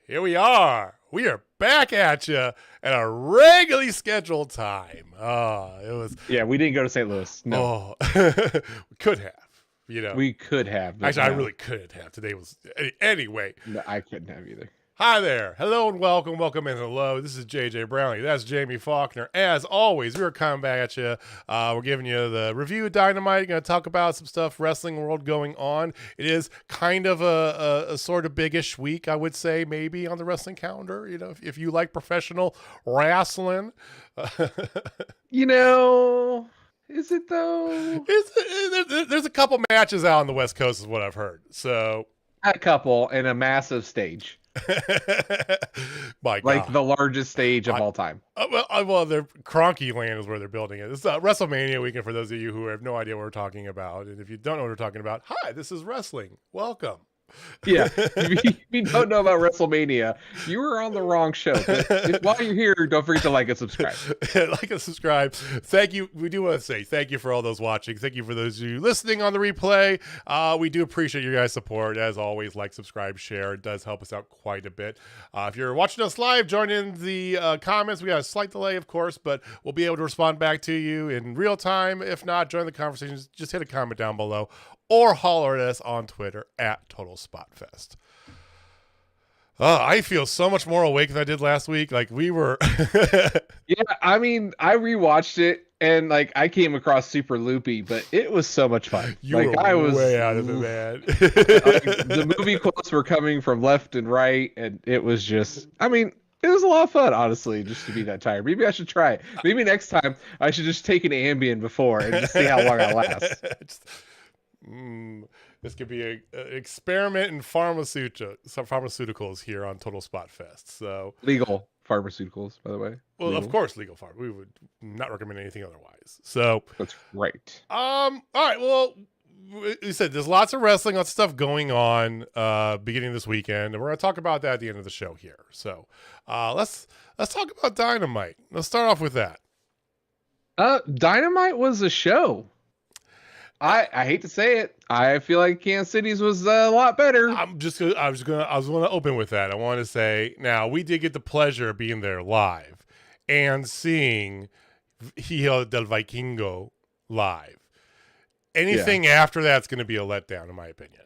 Here we are. We are back at you at a regularly scheduled time. It was. Yeah, we didn't go to St. Louis. No. We could have. We could have. Actually, I really couldn't have. Today was. Anyway. No, I couldn't have either. Hi there. Hello and welcome. Welcome and hello. This is JJ Brownlee. That's Jamie Faulkner. As always, we're coming back at you. We're giving you the review of Dynamite. Going to talk about some stuff wrestling world going on. It is kind of a sort of biggish week, I would say, maybe on the wrestling calendar. You know, if you like professional wrestling. Is it though? There's a couple matches out on the West Coast is what I've heard. So a couple and a massive stage. My God. Like the largest stage of all time. Well, Cronky Land is where they're building it. It's WrestleMania weekend for those of you who have no idea what we're talking about. And if you don't know what we're talking about, hi, this is wrestling. Welcome. Yeah, if you don't know about WrestleMania, you were on the wrong show. But while you're here, don't forget to like and subscribe. Like and subscribe. Thank you. We do want to say thank you for all those watching. Thank you for those of you listening on the replay. We do appreciate your guys' support. As always, like, subscribe, share. It does help us out quite a bit. If you're watching us live, join in the comments. We got a slight delay, of course, but we'll be able to respond back to you in real time. If not, join the conversations. Just hit a comment down below. Or holler at us on Twitter at Total Spotfest. I feel so much more awake than I did last week. Like we were. Yeah, I mean, I rewatched it and like I came across super loopy, but it was so much fun. I was way out of it, man. The movie quotes were coming from left and right, and it was just. I mean, it was a lot of fun, honestly, just to be that tired. Maybe I should try it. Maybe next time I should just take an Ambien before and just see how long I last. This could be an experiment in pharmaceuticals here on Total Spotfest. So legal pharmaceuticals, by the way. Well, legal. Of course, legal pharma. We would not recommend anything otherwise. So that's right. All right. Well, you said there's lots of wrestling, lots of stuff going on beginning this weekend, and we're going to talk about that at the end of the show here. So let's talk about Dynamite. Let's start off with that. Dynamite was a show. I hate to say it. I feel like Kansas City's was a lot better. I was going to open with that. I want to say now we did get the pleasure of being there live and seeing Hijo del Vikingo live. Anything after that's going to be a letdown, in my opinion.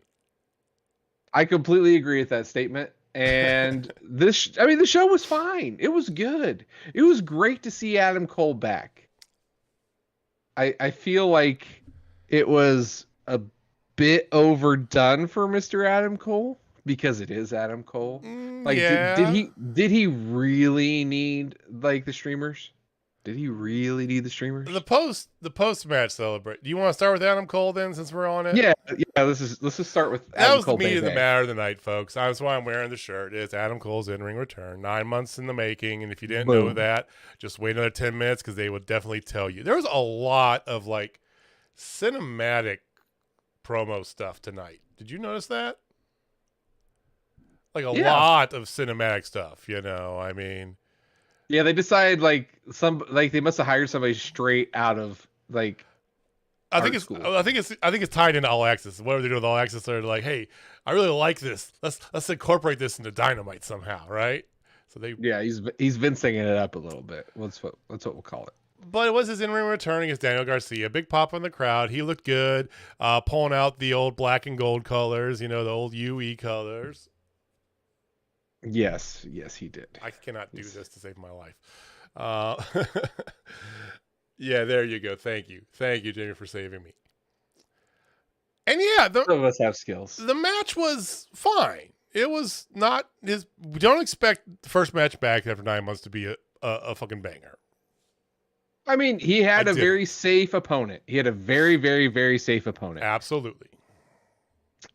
I completely agree with that statement. And the show was fine. It was good. It was great to see Adam Cole back. I feel like it was a bit overdone for Mr. Adam Cole because it is Adam Cole. Did he really need like the streamers? Did he really need the streamers? The post match celebrate. Do you want to start with Adam Cole then, since we're on it? Yeah. Let's just start with Adam Cole. That was the meat of the matter of the night, folks. That's why I'm wearing the shirt. It's Adam Cole's in-ring return. 9 months in the making, and if you didn't know that, just wait another 10 minutes because they will definitely tell you. There was a lot of like cinematic promo stuff tonight. Did you notice that? Like a lot of cinematic stuff, I mean. Yeah, they decided they must have hired somebody straight out of like I think it's tied into All Access. Whatever they do with All Access, they're like, hey, I really like this. Let's incorporate this into Dynamite somehow, right? So he's Vincing it up a little bit. That's what we'll call it. But it was his in-ring return against Daniel Garcia. Big pop in the crowd. He looked good, pulling out the old black and gold colors, the old UE colors. Yes, he did. I cannot do this to save my life. Uh, yeah, there you go. Thank you, Jamie, for saving me. And yeah, Some of us have skills. the match was fine. It was not his. We don't expect the first match back after 9 months to be a fucking banger. I mean, he had a very safe opponent. He had a very, very, very safe opponent. Absolutely.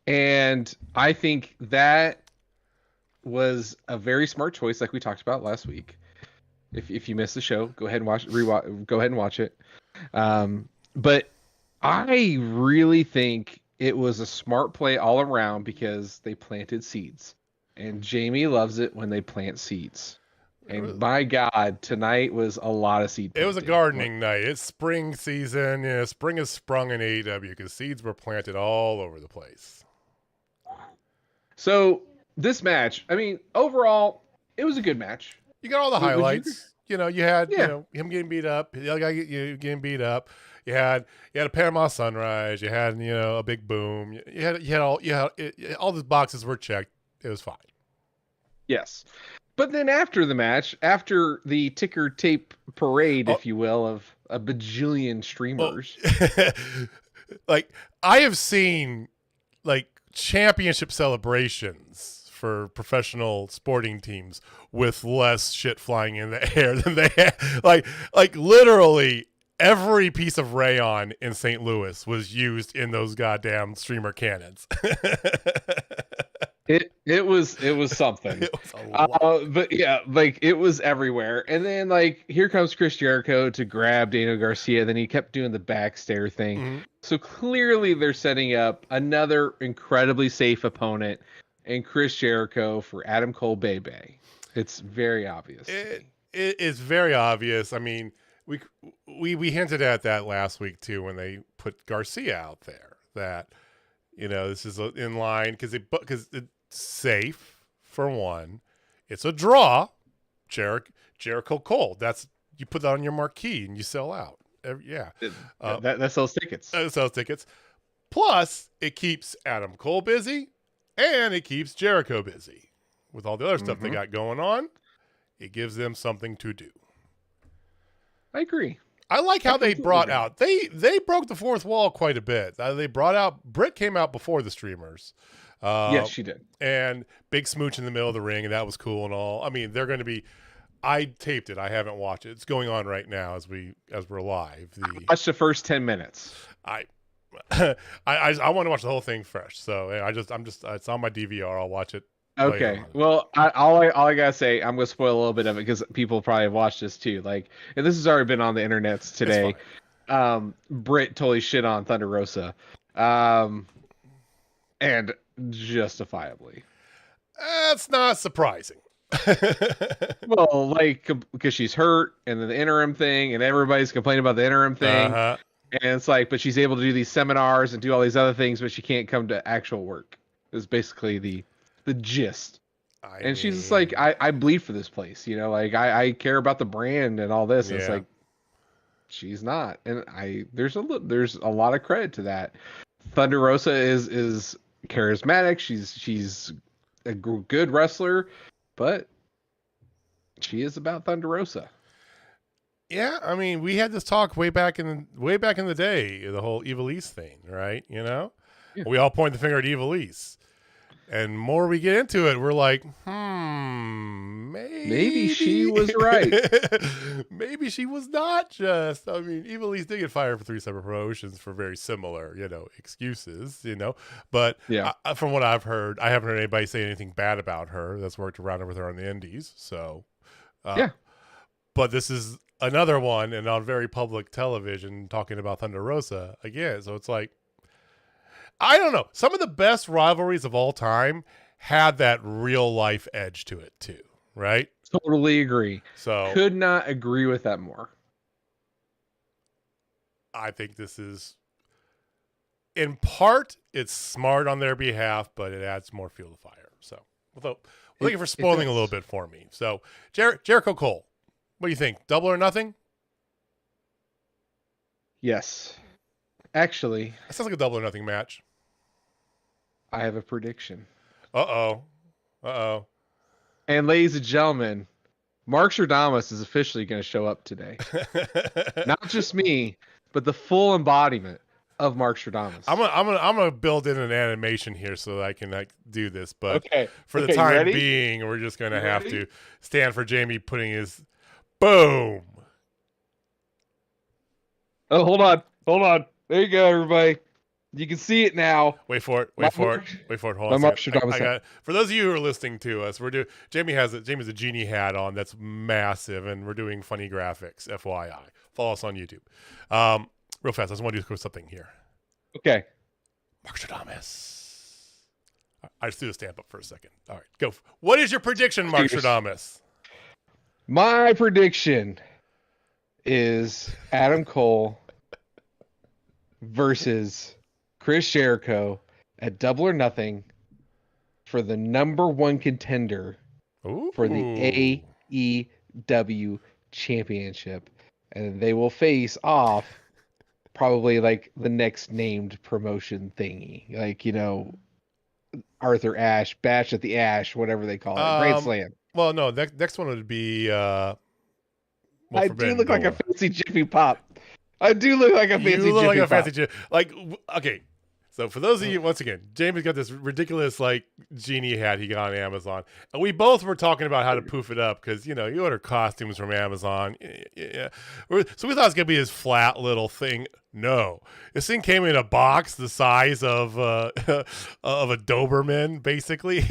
And I think that was a very smart choice, like we talked about last week. If you missed the show, go ahead and go ahead and watch it. But I really think it was a smart play all around because they planted seeds, and Jamie loves it when they plant seeds. And my God, tonight was a lot of seed planting. It was a gardening night. It's spring season. Yeah, spring has sprung in AEW because seeds were planted all over the place. So this match, I mean, overall, it was a good match. You got all the highlights. You had him getting beat up. The other guy getting beat up. You had a Panama Sunrise. You had a big boom. You had all the boxes were checked. It was fine. Yes. But then after the match, after the ticker tape parade, if you will, of a bajillion streamers. Like, I have seen, like, championship celebrations for professional sporting teams with less shit flying in the air than they had. Like literally every piece of rayon in St. Louis was used in those goddamn streamer cannons. It was something. It was a lot. But yeah, like it was everywhere. And then like here comes Chris Jericho to grab Daniel Garcia. Then he kept doing the back stair thing. Mm-hmm. So clearly they're setting up another incredibly safe opponent in Chris Jericho for Adam Cole Bebe. It's very obvious. It is very obvious. I mean, we hinted at that last week too when they put Garcia out there that this is in line because it's safe for one. It's a draw. Jericho Cole. You put that on your marquee and you sell out. That sells tickets. That sells tickets. Plus, it keeps Adam Cole busy and it keeps Jericho busy with all the other stuff they got going on. It gives them something to do. I agree. I like how they brought out. They broke the fourth wall quite a bit. They brought out. Britt came out before the streamers. Yes, she did. And big smooch in the middle of the ring, and that was cool and all. I mean, they're going to be. I taped it. I haven't watched it. It's going on right now as we're live. I watched the first 10 minutes. I want to watch the whole thing fresh. So it's on my DVR. I'll watch it. Okay. Well, all I gotta say, I'm gonna spoil a little bit of it because people probably have watched this too. Like, and this has already been on the internets today. Britt totally shit on Thunder Rosa, and justifiably. That's not surprising. Well, like because she's hurt, and then the interim thing, and everybody's complaining about the interim thing, and it's like, but she's able to do these seminars and do all these other things, but she can't come to actual work. Is basically the gist. She's just like, I bleed for this place, like I care about the brand and all this. Yeah. It's like she's not, and there's a lot of credit to that. Thunder Rosa is charismatic. She's a good wrestler, but she is about Thunder Rosa. Yeah, I mean, we had this talk way back in the day, the whole Evilise thing, right? Yeah. We all point the finger at Evilise. And more we get into it, we're like, maybe she was right. Maybe she was not just. I mean, Evilise did get fired for 3 separate promotions for very similar, excuses, But from what I've heard, I haven't heard anybody say anything bad about her that's worked around with her on the indies. So, But this is another one, and on very public television, talking about Thunder Rosa again. So it's like, I don't know. Some of the best rivalries of all time had that real life edge to it too, right? Totally agree. So could not agree with that more. I think this is, in part, it's smart on their behalf, but it adds more fuel to fire. So, thank you for spoiling a little bit for me. So, Jericho Cole, what do you think? Double or nothing? Yes. Actually, that sounds like a double or nothing match. I have a prediction. Uh-oh. And ladies and gentlemen, Mark Stradamus is officially going to show up today. Not just me, but the full embodiment of Mark Stradamus. I'm gonna build in an animation here so that I can like do this. But Okay. for the Okay, you time ready? being, we're just gonna You have ready? to stand for Jamie putting his boom. Oh, hold on. Hold on. There you go, everybody. You can see it now. Wait for it. My Wait for it. Mark- Wait for it. Hold My on. Mark A second. Stradamus. I got for those of you who are listening to us, Jamie's a genie hat on that's massive, and we're doing funny graphics. FYI, follow us on YouTube. Real fast, I just want to do something here. Okay. Mark Stradamus. I just threw the stamp up for a second. All right, go. What is your prediction, Mark Stradamus? My prediction is Adam Cole versus Chris Jericho at Double or Nothing for the #1 contender for the AEW Championship. And they will face off probably like the next named promotion thingy. Like, Arthur Ashe, Bash at the Ash, whatever they call it. Grand Slam. Well, no, next one would be I do look like a fancy Jiffy Pop. Okay, so for those of you, once again, Jamie's got this ridiculous like genie hat he got on Amazon, and we both were talking about how to poof it up because you order costumes from Amazon. Yeah. So we thought it was gonna be this flat little thing. No, this thing came in a box the size of a Doberman, basically.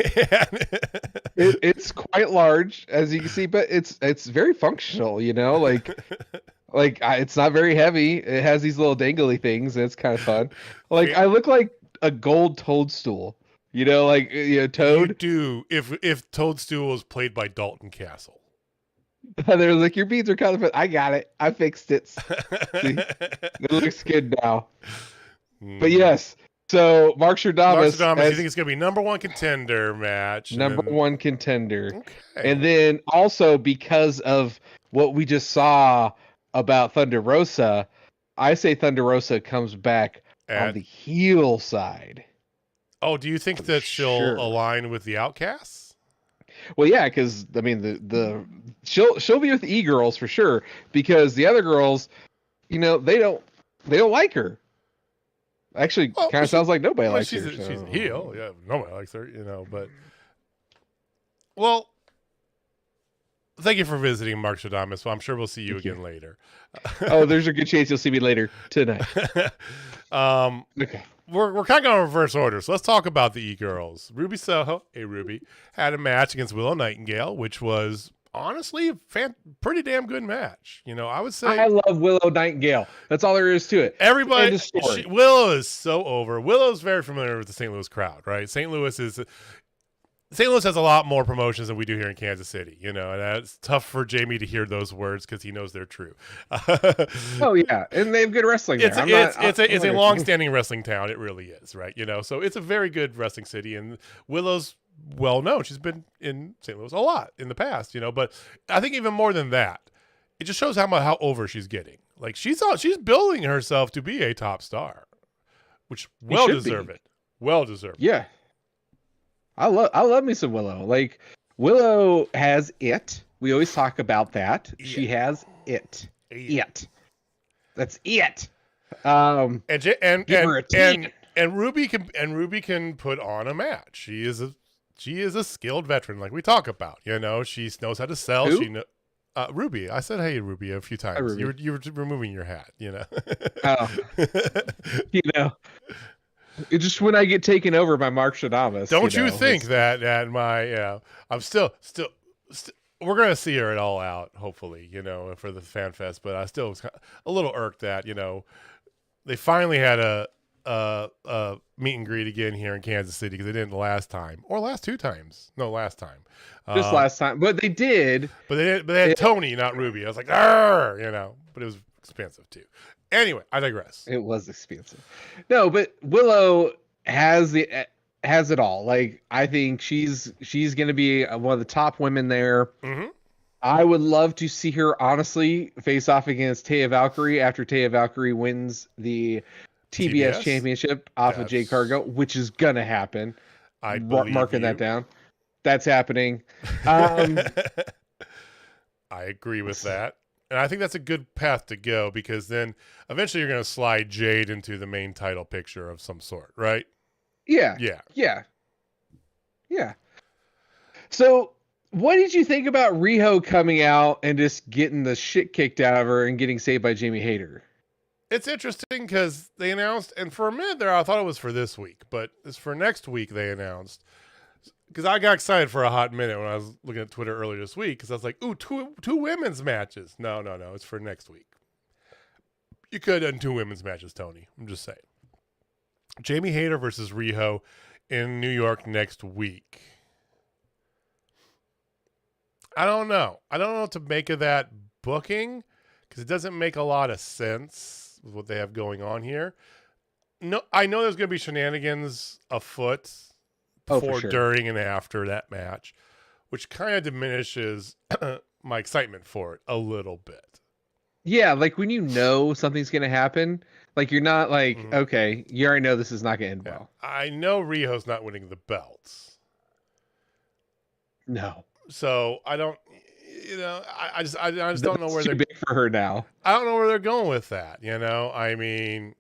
It's quite large, as you can see, but it's very functional. It's not very heavy. It has these little dangly things, and it's kind of fun. I look like a gold toadstool. Toad. You do if Toadstool was played by Dalton Castle. They're like, your beads are kind of. I got it. I fixed it. See? It looks good now. But yes, so Mark Stradamus, you think it's gonna be #1 contender match? #1 contender, okay. And then also because of what we just saw about Thunder Rosa, I say Thunder Rosa comes back on the heel side. Oh, do you think that she'll align with the Outcasts? Well, yeah, because I mean she'll be with the E-girls for sure, because the other girls, they don't like her. Actually, kind of sounds like nobody likes her. She's a heel, yeah. Nobody likes her, but well. Thank you for visiting, Mark Stradamus. Well, I'm sure we'll see you again later. Oh, there's a good chance you'll see me later tonight. Okay. We're kind of going in reverse order, so let's talk about the E-girls. Ruby Soho, Ruby, had a match against Willow Nightengale, which was honestly a pretty damn good match. I would say I love Willow Nightengale. That's all there is to it. Everybody, Willow is so over. Willow's very familiar with the St. Louis crowd, right? St. Louis has a lot more promotions than we do here in Kansas City, and it's tough for Jamie to hear those words because he knows they're true. Oh yeah, and they have good wrestling. It's a long-standing wrestling town. It really is, right? So it's a very good wrestling city, and Willow's well known. She's been in St. Louis a lot in the past, But I think even more than that, it just shows how over she's getting. Like she's building herself to be a top star, which well deserved it. Well deserved. Yeah. I love me some Willow. Like Willow has it. We always talk about that. Yeah. She has it. It. That's it. And Ruby can put on a match. She is a skilled veteran, like we talk about. She knows how to sell. Who? Ruby. I said, "Hey, Ruby," a few times. Hi, you were removing your hat. Oh. It's just when I get taken over by Mark Stradamus. Don't you think that my I'm still we're gonna see her at All Out, hopefully, for the Fan Fest. But I still was a little irked that they finally had a meet and greet again here in Kansas City because they didn't last time or last 2 times. No, last time. Just last time, but they did. But they had Tony, not Ruby. I was like, Arr! But it was expensive too. Anyway, I digress. It was expensive. No, but Willow has it all. Like I think she's going to be one of the top women there. Mm-hmm. I would love to see her honestly face off against Taya Valkyrie after Taya Valkyrie wins the TBS championship off of Jade Cargo, which is going to happen. I believe marking you. that down. That's happening. I agree with that. And I think that's a good path to go because then eventually you're going to slide Jade into the main title picture of some sort, right? Yeah. Yeah. Yeah. Yeah. So, what did you think about Riho coming out and just getting the shit kicked out of her and getting saved by Jamie Hayter? It's interesting because they announced, and for a minute there, I thought it was for this week, but it's for next week they announced. Because I got excited for a hot minute when I was looking at Twitter earlier this week because I was like, ooh, two women's matches. No, it's for next week. You could have done 2 women's matches, Tony. I'm just saying. Jamie Hayter versus Riho in New York next week. I don't know. I don't know what to make of that booking because it doesn't make a lot of sense with what they have going on here. No, I know there's going to be shenanigans afoot before, sure. during, and after that match, which kind of diminishes my excitement for it a little bit. Yeah, like when you know something's going to happen, like you're not like, okay, you already know this is not going to end well. I know Riho's not winning the belts. No. So I don't, I just don't know where they're they're big for her now. I don't know where they're going with that. I mean,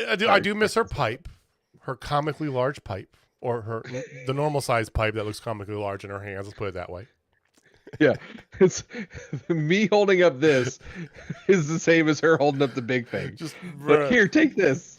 I do miss her pipe, her comically large pipe, or the normal size pipe that looks comically large in her hands. Let's put it that way. Yeah, it's me holding up this is the same as her holding up the big thing. Just but here, take this.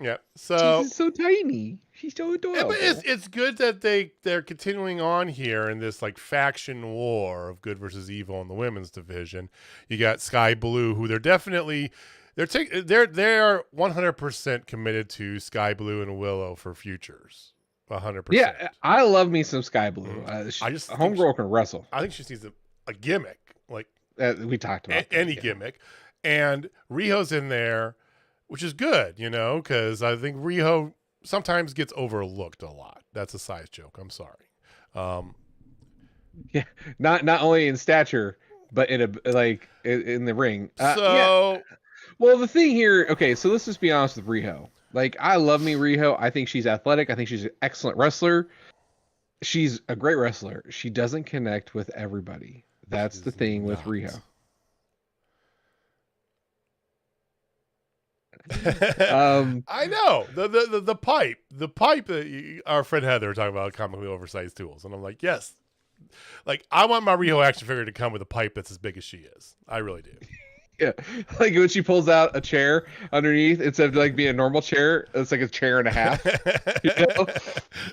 Yeah, so she's so tiny. She's so adorable. Yeah, but it's good that they're continuing on here in this like faction war of good versus evil in the women's division. You got Sky Blue, who they're 100% committed to Sky Blue and Willow for futures. 100%. Yeah, I love me some Sky Blue. I just homegirl can wrestle. I think she needs a gimmick, like we talked about any gimmick, and Riho's in there, which is good, because I think Riho sometimes gets overlooked a lot. That's a size joke. I'm sorry. Yeah, not only in stature, but in the ring. Yeah. Well, the thing here, okay, so let's just be honest with Riho. Like, I love me Riho. I think she's athletic. I think she's an excellent wrestler. She's a great wrestler. She doesn't connect with everybody. That's the thing with Riho. I know the pipe that our friend Heather talking about comically oversized tools, and I'm like, yes, like I want my Riho action figure to come with a pipe that's as big as she is. I really do. Yeah, like when she pulls out a chair underneath, instead of like being a normal chair, it's like a chair and a half.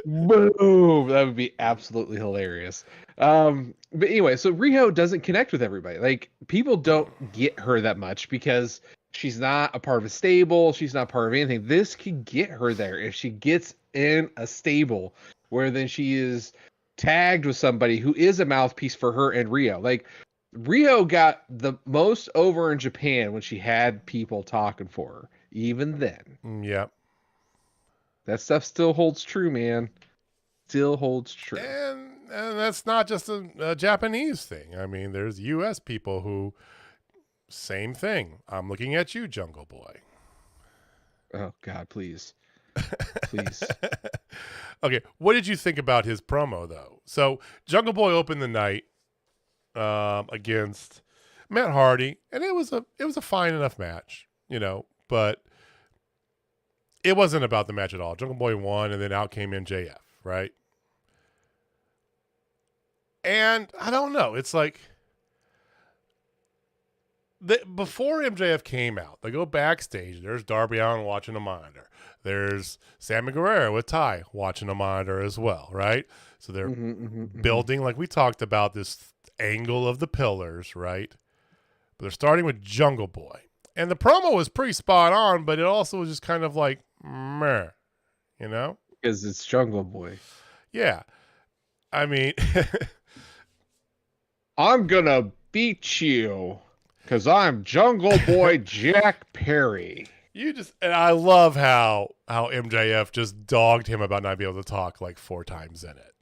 Boom! That would be absolutely hilarious. But anyway, so Riho doesn't connect with everybody. Like people don't get her that much because she's not a part of a stable. She's not part of anything. This could get her there if she gets in a stable where then she is tagged with somebody who is a mouthpiece for her and Riho. Like Riho got the most over in Japan when she had people talking for her. Even then. Yep. That stuff still holds true, man. Still holds true. And that's not just a Japanese thing. I mean, there's U.S. people who, same thing. I'm looking at you, Jungle Boy. Oh, God, please. Please. Okay, what did you think about his promo, though? So, Jungle Boy opened the night against Matt Hardy, and it was a fine enough match, but it wasn't about the match at all. Jungle Boy won, and then out came MJF, right? And I don't know. It's like before MJF came out, they go backstage. There's Darby Allin watching a monitor. There's Sammy Guerrero with Ty watching a monitor as well, right? So they're building, like we talked about, this angle of the pillars, right? But they're starting with Jungle Boy. And the promo was pretty spot on, but it also was just kind of like, meh, Because it's Jungle Boy. Yeah. I mean... I'm gonna beat you because I'm Jungle Boy Jack Perry. And I love how MJF just dogged him about not being able to talk like 4 times in it.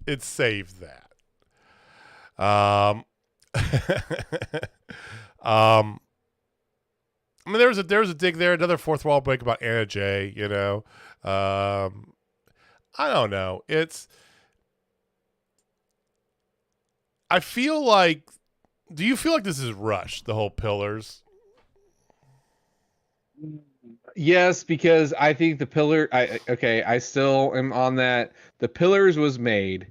It saved that. I mean, there was a dig there, another fourth wall break about Anna Jay. I don't know. I feel like, do you feel like this is rushed, the whole pillars? Yes, because I think the pillar. I still am on that. The pillars was made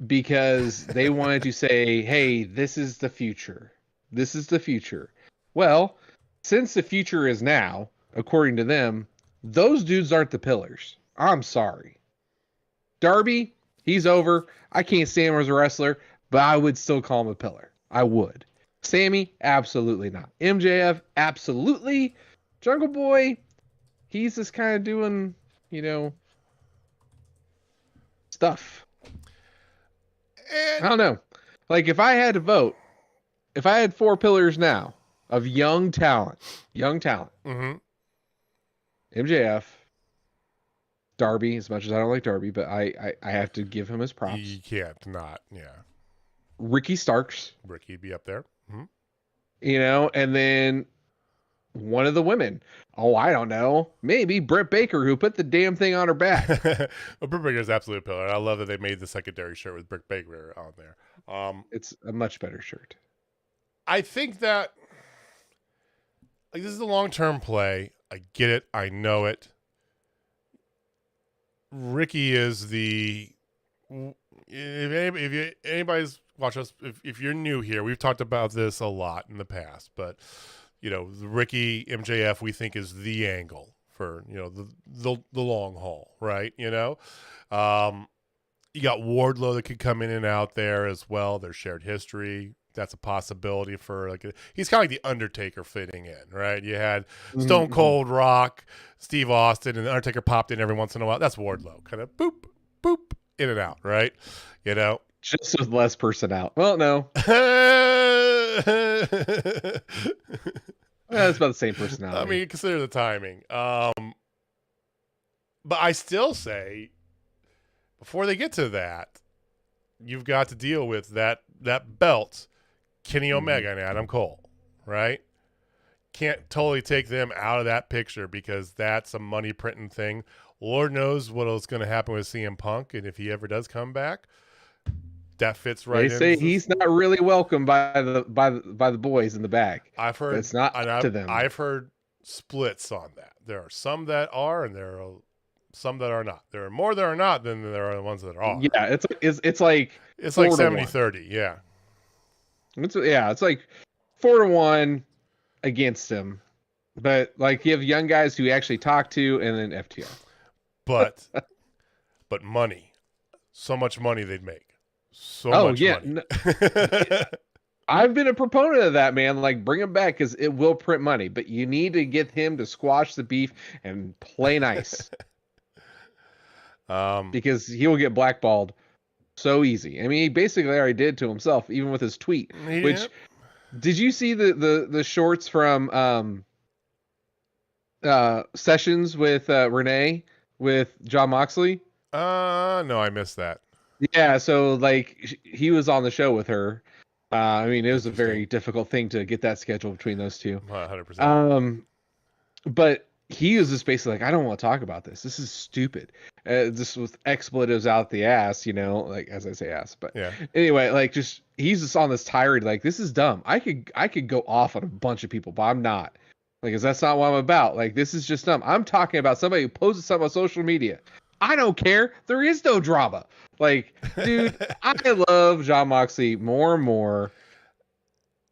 because they wanted to say, "Hey, this is the future. This is the future." Well, since the future is now, according to them, those dudes aren't the pillars. I'm sorry. Darby, he's over. I can't stand him as a wrestler, but I would still call him a pillar. I would. Sammy, absolutely not. MJF, absolutely. Jungle Boy, he's just kind of doing, stuff. And I don't know. Like, if I had to vote, if I had 4 pillars now of young talent, mm-hmm. MJF, Darby, as much as I don't like Darby, but I have to give him his props. You can't not, yeah. Ricky Starks. Ricky be up there. Mm-hmm. And then one of the women. Oh, I don't know. Maybe Britt Baker, who put the damn thing on her back. Well, Britt Baker's absolute pillar. I love that they made the secondary shirt with Britt Baker on there. It's a much better shirt. I think that this is a long-term play. I get it. I know it. Ricky is the. If anybody's watched us, if you're new here, we've talked about this a lot in the past, but Ricky MJF we think is the angle for the long haul, right? You got Wardlow that could come in and out there as well. Their shared history. That's a possibility for he's kind of like the Undertaker fitting in, right? You had Stone Cold, Rock, Steve Austin, and the Undertaker popped in every once in a while. That's Wardlow, kind of boop, boop, in and out, right? Just with less personality. Well, no, it's about the same personality. I mean, consider the timing. But I still say, before they get to that, you've got to deal with that belt. Kenny Omega and Adam Cole, right? Can't totally take them out of that picture because that's a money printing thing. Lord knows what's going to happen with CM Punk, and if he ever does come back, that fits right. They say he's not really welcome by the boys in the back. I've heard it's not up to them. I've heard splits on that. There are some that are, and there are some that are not. There are more that are not than there are the ones that are. Yeah, it's like 70-30. Yeah. It's like 4-1 against him, but like you have young guys who actually talk to, and then FTR. But money, so much money they'd make. So much money. I've been a proponent of that, man. Like, bring him back because it will print money, but you need to get him to squash the beef and play nice. Because he will get blackballed so easy. I mean, he basically already did to himself, even with his tweet. Yeah. Which, did you see the shorts from sessions with Renee with John Moxley? No, I missed that. Yeah, so like he was on the show with her. I mean, it was a very difficult thing to get that schedule between those two. 100%. But he was just basically like, I don't want to talk about this. This is stupid. Just with expletives out the ass, like as I say ass. But yeah. Anyway, like he's just on this tirade. Like, this is dumb. I could go off on a bunch of people, but I'm not. Like, 'cause that's not what I'm about. Like, this is just dumb. I'm talking about somebody who posted something on social media. I don't care. There is no drama. Like, dude, I love John Moxley more and more.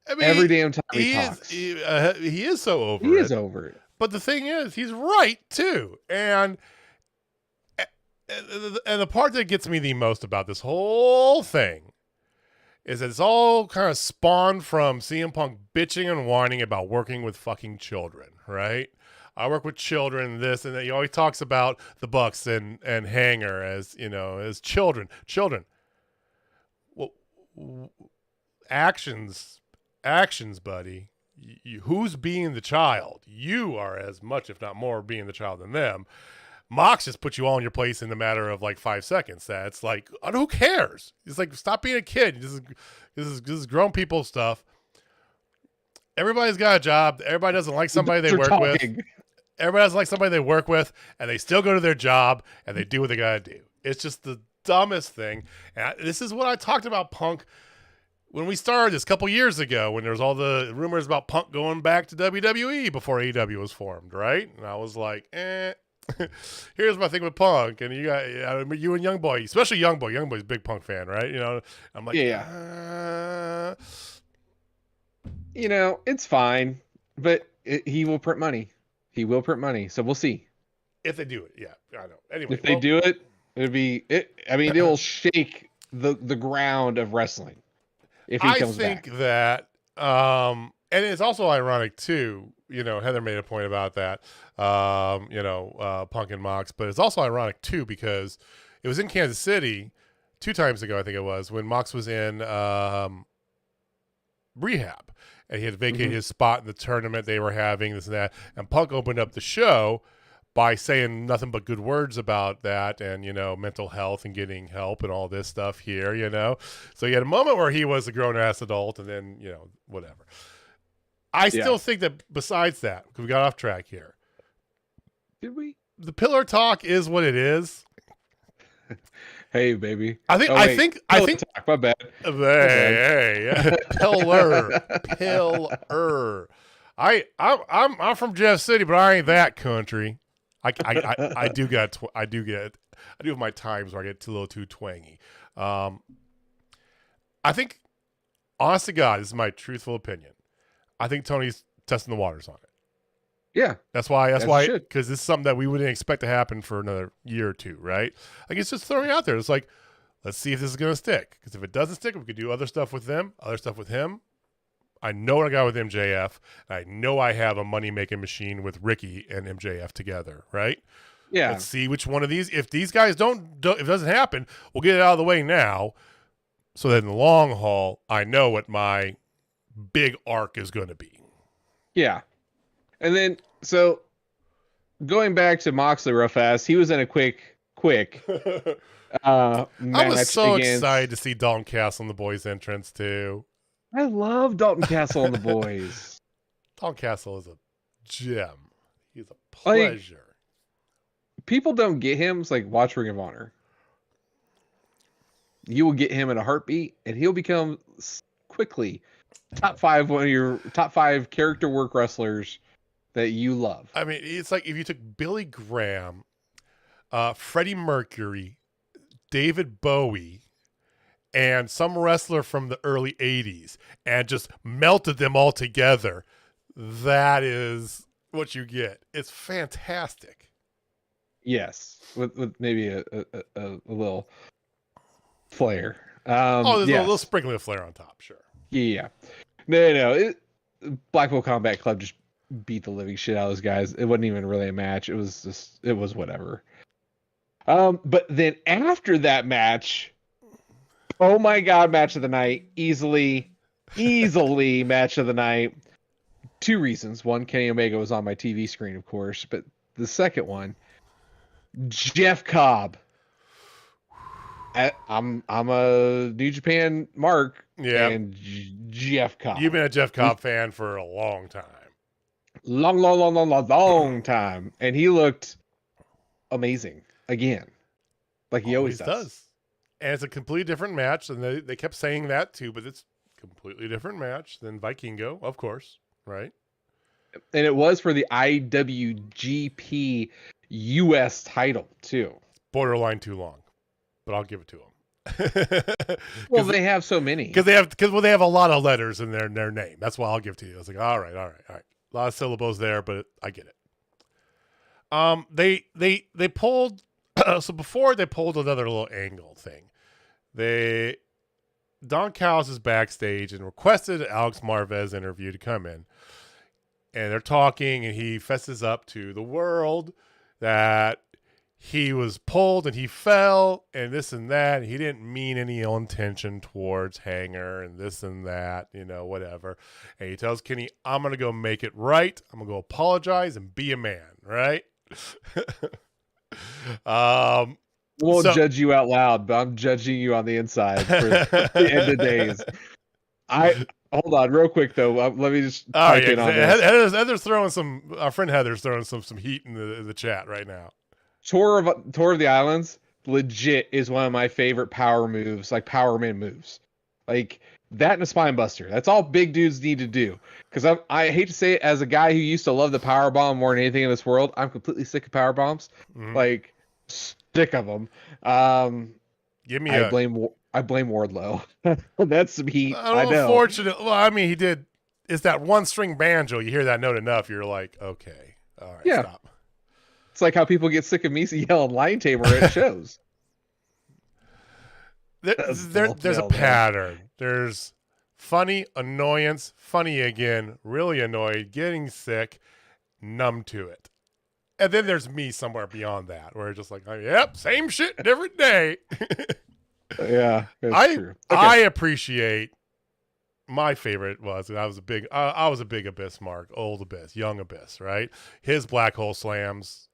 I mean, every damn time he talks. He is so over it. He is over it. But the thing is, he's right, too. And the part that gets me the most about this whole thing is that it's all kind of spawned from CM Punk bitching and whining about working with fucking children, right? I work with children, this and that. He always talks about the Bucks and Hanger as, as children. Children. Well, actions, buddy. Who's being the child? You are as much, if not more, being the child than them. Mox just put you all in your place in a matter of like 5 seconds. That's like, who cares? It's like, stop being a kid. This is grown people stuff. Everybody's got a job. Everybody doesn't like somebody they work with. Everybody doesn't like somebody they work with, and they still go to their job and they do what they gotta do. It's just dumbest thing. And this is what I talked about Punk when we started this a couple years ago, when there was all the rumors about Punk going back to WWE before AEW was formed, right? And I was like, here's my thing with Punk, and you and Young Boy, especially Young Boy. Young Boy's a big Punk fan, right? I'm like, it's fine, but he will print money. He will print money, so we'll see. If they do it, yeah, I know. Anyway, if they do it, it will shake the ground of wrestling if he comes back. I think that, and it's also ironic too. Heather made a point about that. Punk and Mox, but it's also ironic too because it was in Kansas City 2 times ago, I think it was, when Mox was in rehab. And he had vacated his spot in the tournament they were having, this and that. And Punk opened up the show by saying nothing but good words about that and, mental health and getting help and all this stuff here, So he had a moment where he was a grown-ass adult and then, whatever. I still think that besides that, because we got off track here. Did we? The pillar talk is what it is. Hey, baby. I think. Talk, my bad. Hey, pillar. I'm from Jeff City, but I ain't that country. I do have my times where I get a little too twangy. I think, honest to God, this is my truthful opinion. I think Tony's testing the waters on it. Yeah. That's why, because this is something that we wouldn't expect to happen for another year or two, right? Like, it's just throwing out there. It's like, let's see if this is going to stick. Because if it doesn't stick, we could do other stuff with them, other stuff with him. I know what I got with MJF. I know I have a money-making machine with Ricky and MJF together, right? Yeah. Let's see which one of these. If these guys don't if it doesn't happen, we'll get it out of the way now. So that in the long haul, I know what my big arc is going to be. Yeah. And then, so going back to Moxley real fast, he was in a quick match. I was so excited to see Dalton Castle and the boys' entrance too. I love Dalton Castle and the boys. Dalton Castle is a gem. He's a pleasure. People don't get him. It's like, watch Ring of Honor. You will get him in a heartbeat, and he'll become quickly one of your top 5 character work wrestlers that you love. I mean, it's like if you took Billy Graham, Freddie Mercury, David Bowie, and some wrestler from the early 80s and just melted them all together. That is what you get. It's fantastic. Yes, with maybe a little flair. There's a little sprinkling of flair on top, sure. Yeah. No. Blackpool Combat Club just beat the living shit out of those guys. It wasn't even really a match. It was whatever. But then after that match, oh my God, match of the night. Easily match of the night. 2 reasons. One, Kenny Omega was on my TV screen, of course. But the second one, Jeff Cobb. I'm a New Japan mark. Yeah. And Jeff Cobb. You've been a Jeff Cobb fan for a long time. Long time. And he looked amazing again. Like he always does. And it's a completely different match. And they kept saying that too, but it's a completely different match than Vikingo, of course. Right? And it was for the IWGP US title too. Borderline too long, but I'll give it to them. Well, they have so many. Because they have a lot of letters in their name. That's why I'll give it to you. I was like, all right. A lot of syllables there, but I get it. They pulled so before they pulled another little angle thing. Don Callis is backstage and requested Alex Marvez interview to come in. And they're talking, and he fesses up to the world that he was pulled and he fell and this and that. And he didn't mean any ill intention towards Hanger and this and that, whatever. And he tells Kenny, I'm going to go make it right. I'm going to go apologize and be a man, right? Won't judge you out loud, but I'm judging you on the inside for the end of days. Hold on, real quick though. Let me just type in on this. Heather's throwing our friend Heather's throwing some heat in the chat right now. Tour of the Islands, legit is one of my favorite power moves, like power man moves. Like that and a spine buster. That's all big dudes need to do. Because I hate to say it, as a guy who used to love the power bomb more than anything in this world, I'm completely sick of power bombs. Mhm. Like sick of them. Give me I blame Wardlow. That's some heat. I know. Unfortunate. Well, I mean, he did. It's that one string banjo. You hear that note enough, you're like, okay, all right, Yeah. stop. It's like how people get sick of me yelling line tamer at shows. There's a pattern. There's funny, annoyance, funny again, really annoyed, getting sick, numb to it. And then there's me somewhere beyond that, where it's just like, yep, same shit, different day. Yeah, that's true. Okay. I appreciate. My favorite was I was a big Abyss mark, old Abyss, young Abyss, right? His black hole slams,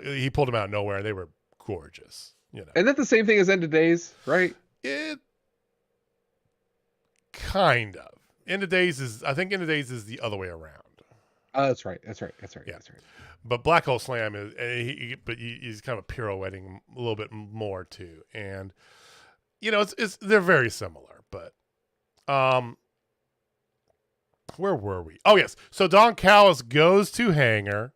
he pulled them out of nowhere, and they were gorgeous. You know, Isn't that the same thing as End of Days, right? it kind of End of Days is the other way around. Oh, that's right. Yeah. That's right. But Black Hole Slam is, he's kind of pirouetting a little bit more too, and you know they're very similar. But where were we? Oh yes, so Don Callis goes to Hanger,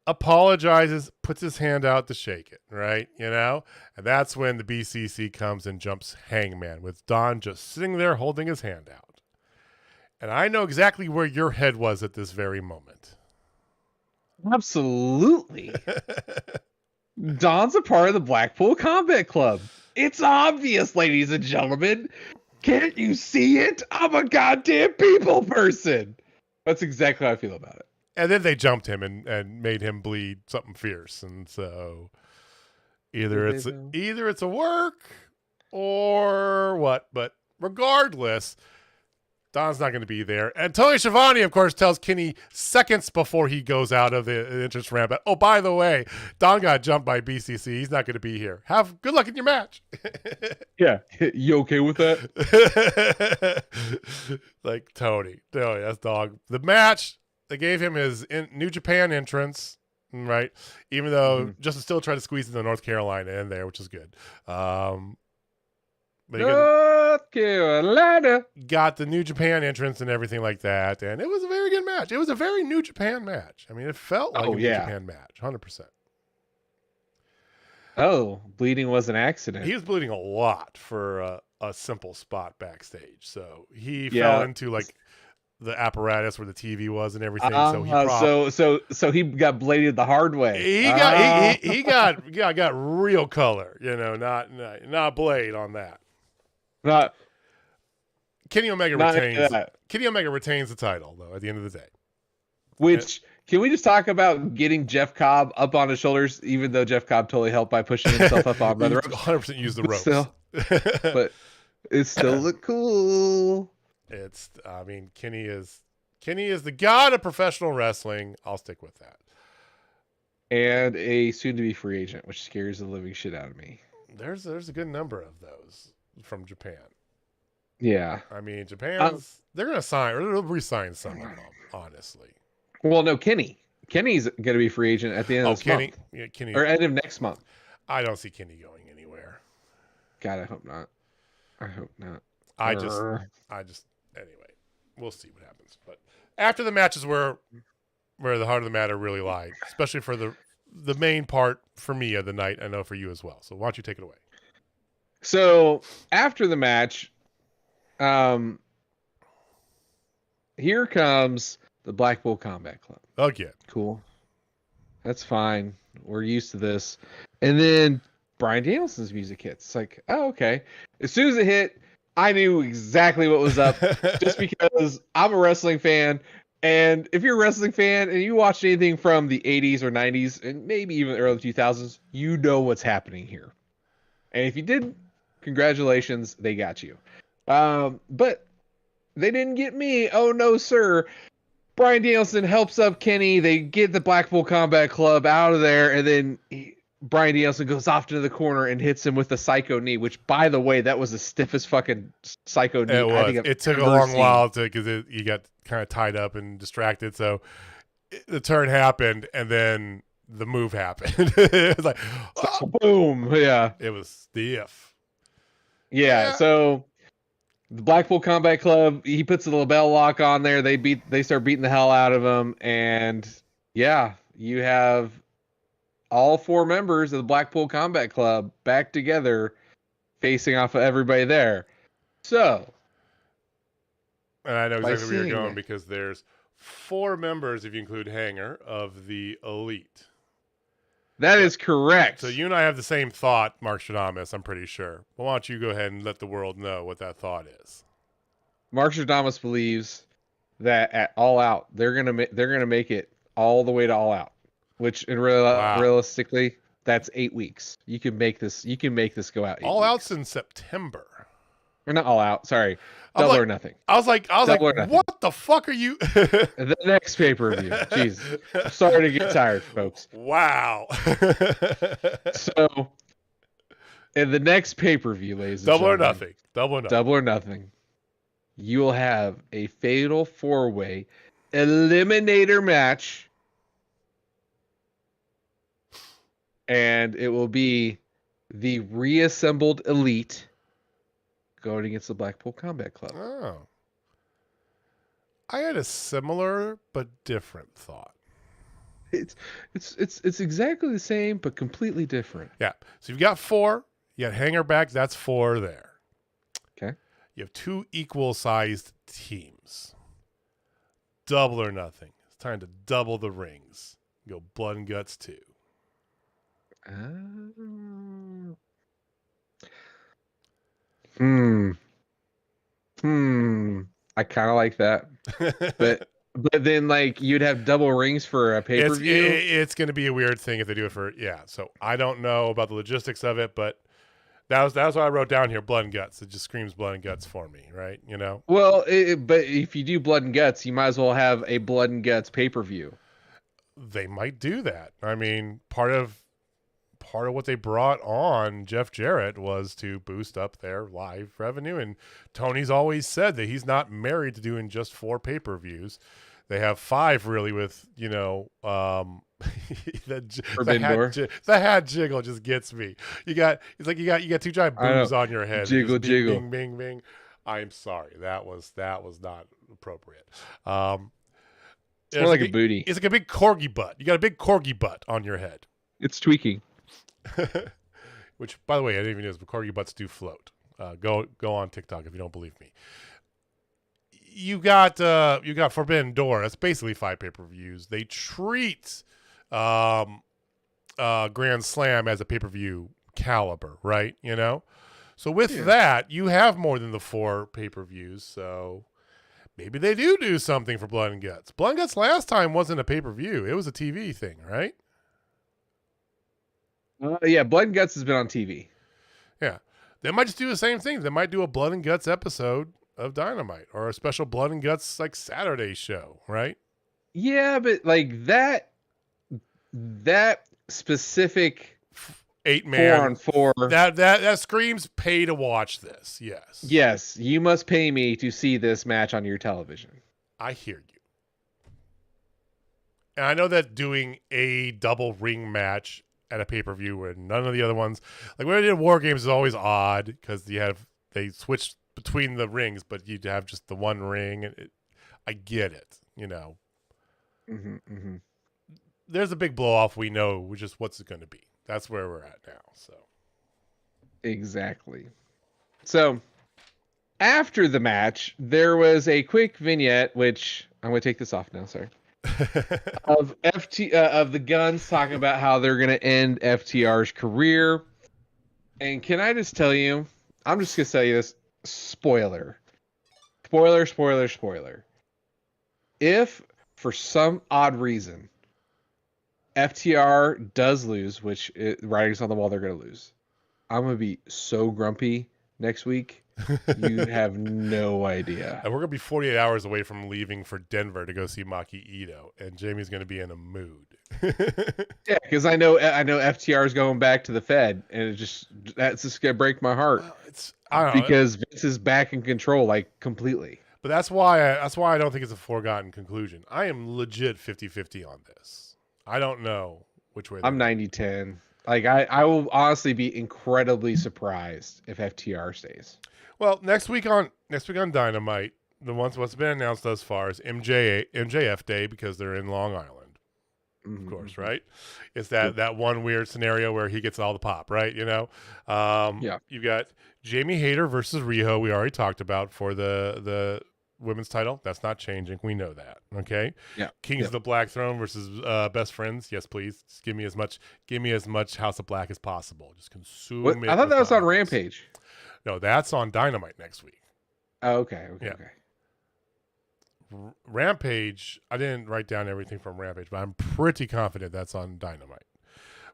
apologizes, puts his hand out to shake it, right? You know, and that's when the B.C.C. comes and jumps Hangman with Don just sitting there holding his hand out, and I know exactly where your head was at this very moment. Absolutely. Don's a part of the Blackpool Combat Club. It's obvious, ladies and gentlemen. Can't you see it? I'm a goddamn people person. That's exactly how I feel about it. And then they jumped him and made him bleed something fierce. And so either it's a work or what. But regardless, Don's not going to be there. And Tony Schiavone, of course, tells Kenny seconds before he goes out of the entrance ramp, oh, by the way, Don got jumped by B.C.C. He's not going to be here. Have good luck in your match. Yeah. You okay with that? Like, Tony, that's dog. The match, they gave him his New Japan entrance, right? Even though Justin still tried to squeeze into North Carolina in there, which is good. But North Carolina got the New Japan entrance and everything like that, and it was a very good match. It was a very New Japan match. I mean, it felt like a New Japan match, 100%. Oh, bleeding was an accident. He was bleeding a lot for a simple spot backstage, so he fell into like the apparatus where the TV was and everything. So he got bladed the hard way. He got real color, you know, not blade on that. Kenny Omega retains the title though at the end of the day. Which can we just talk about getting Jeff Cobb up on his shoulders, even though Jeff Cobb totally helped by pushing himself up on the ropes. 100% use the ropes. But it still looked cool. I mean, Kenny is the god of professional wrestling. I'll stick with that. And a soon-to-be free agent, which scares the living shit out of me. There's a good number of those from Japan. Yeah. I mean, Japan's they're gonna sign or they'll re-sign some of them, honestly. Well, no, Kenny's gonna be free agent at the end of this month. Yeah, Kenny, or end of next month. I don't see Kenny going anywhere. God, I hope not. I just anyway, we'll see what happens. But after the match is where the heart of the matter really lied, especially for the main part for me of the night. I know for you as well. So why don't you take it away? So after the match, here comes the Blackpool Combat Club. Okay. Cool. That's fine. We're used to this. And then Bryan Danielson's music hits. It's like, oh, okay. As soon as it hit, I knew exactly what was up just because I'm a wrestling fan. And if you're a wrestling fan and you watch anything from the 80s or 90s and maybe even the early 2000s, you know what's happening here. And if you didn't, congratulations, they got you. But they didn't get me. Oh, no, sir. Bryan Danielson helps up Kenny. They get the Blackpool Combat Club out of there. And then Bryan Danielson goes off to the corner and hits him with the psycho knee, which, by the way, that was the stiffest fucking psycho knee. It took a long while because you got kind of tied up and distracted. So the turn happened, and then the move happened. It was like, oh, boom. Yeah. it was stiff. Yeah. So the Blackpool Combat Club, he puts the label lock on there. They start beating the hell out of him. And yeah, you have all 4 members of the Blackpool Combat Club back together facing off of everybody there. So, and I know by exactly where you're seeing going because there's 4 members, if you include Hanger, of the Elite. that is correct. So you and I have the same thought, Mark Stradamus, I'm pretty sure. Well, why don't you go ahead and let the world know what that thought is? Mark Stradamus believes that at All Out, they're gonna make it all the way to All Out, which realistically, that's 8 weeks. You can make this go out. All weeks. Out's in September. Or not All Out. Sorry, Double or Nothing. I was like, what the fuck are you? The next pay-per-view. Jeez, I'm starting to get tired, folks. Wow. So, in the next pay-per-view, ladies and Double or gentlemen, Nothing. Double or Nothing. You will have a fatal 4-way eliminator match, and it will be the reassembled Elite going against the Blackpool Combat Club. Oh. I had a similar but different thought. It's exactly the same but completely different. Yeah. So you've got 4. You got Hanger back. That's 4 there. Okay. You have 2 equal-sized teams. Double or Nothing. It's time to double the rings. Go Blood and Guts 2. I kind of like that, but then like you'd have double rings for a pay-per-view. It's going to be a weird thing if they do it for So I don't know about the logistics of it, but that was what I wrote down here. Blood and Guts. It just screams Blood and Guts for me, right? You know. Well, but if you do Blood and Guts, you might as well have a Blood and Guts pay-per-view. They might do that. I mean, part of what they brought on Jeff Jarrett was to boost up their live revenue. And Tony's always said that he's not married to doing just 4 pay-per-views. They have 5 really with, the hat jiggle just gets me. You got 2 giant boobs on your head. Jiggle, bing, jiggle. Bing, bing, bing. I'm sorry. That was not appropriate. It's more like a booty. It's like a big corgi butt. You got a big corgi butt on your head. It's tweaking. Which, by the way, I didn't even know but corgi butts do float. Go on TikTok if you don't believe me. You got Forbidden Door. That's basically 5 pay-per-views. They treat Grand Slam as a pay-per-view caliber, right? So with that, you have more than the 4 pay-per-views. So maybe they do something for Blood and Guts. Blood and Guts last time wasn't a pay-per-view. It was a TV thing, right? Yeah, Blood and Guts has been on TV. Yeah. They might just do the same thing. They might do a Blood and Guts episode of Dynamite or a special Blood and Guts like Saturday show, right? Yeah, but like that specific 8-man 4-on-4. That screams pay to watch this. Yes. Yes, you must pay me to see this match on your television. I hear you. And I know that doing a double ring match at a pay-per-view where none of the other ones, like when I did War Games, is always odd because they switched between the rings, but you'd have just the one ring. I get it, There's a big blow-off. We know just what's it going to be. That's where we're at now. So exactly. So after the match, there was a quick vignette, which I'm going to take this off now. Sorry. of the Guns talking about how they're going to end FTR's career. And can I just tell you, I'm just going to tell you this, spoiler. If for some odd reason FTR does lose, which writing's on the wall, they're going to lose, I'm going to be so grumpy next week. You have no idea. And we're going to be 48 hours away from leaving for Denver to go see Maki Ito, and Jamie's going to be in a mood. Yeah, because I know FTR is going back to the Fed, and that's just going to break my heart. Well, because Vince is back in control, like, completely. But that's why I don't think it's a foregone conclusion. I am legit 50-50 on this. I don't know which way. I'm 90-10. Like I will honestly be incredibly surprised if FTR stays. Well, next week on Dynamite, what's been announced thus far is MJF Day because they're in Long Island, of course, right? It's that one weird scenario where he gets all the pop, right? You know, You've got Jamie Hayter versus Riho. We already talked about for the women's title. That's not changing. We know that. Okay. Yeah. Kings of the Black Throne versus Best Friends. Yes, please. Just give me as much House of Black as possible. Just consume it. I thought that was on Rampage. No, that's on Dynamite next week. Oh, okay. Rampage, I didn't write down everything from Rampage, but I'm pretty confident that's on Dynamite.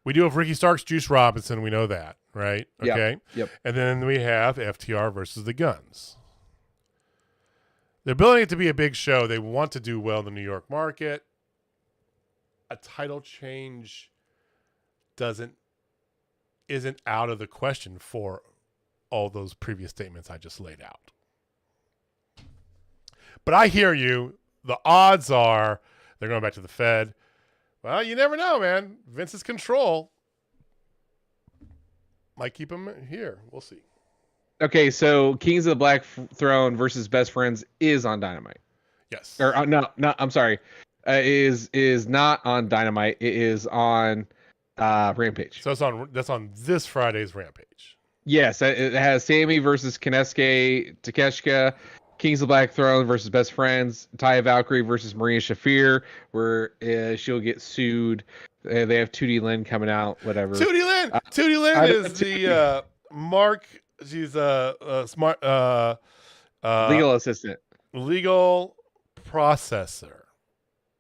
We do have Ricky Starks, Juice Robinson. We know that, right? Okay. Yep. And then we have FTR versus the Guns. They're building it to be a big show. They want to do well in the New York market. A title change isn't out of the question for all those previous statements I just laid out. But I hear you. The odds are they're going back to the Fed. Well, you never know, man. Vince's control might keep him here. We'll see. Okay, so Kings of the Black Throne versus Best Friends is on Dynamite. Yes. Or no, I'm sorry. Is not on Dynamite. It is on Rampage. So that's on this Friday's Rampage. Yes, it has Sammy versus Kinesuke Takeshita, Kings of the Black Throne versus Best Friends, Taya Valkyrie versus Maria Shafir, where she'll get sued. They have 2D Lynn coming out, whatever. 2D Lynn! 2D Lynn is the Mark. She's a smart legal assistant. Legal processor.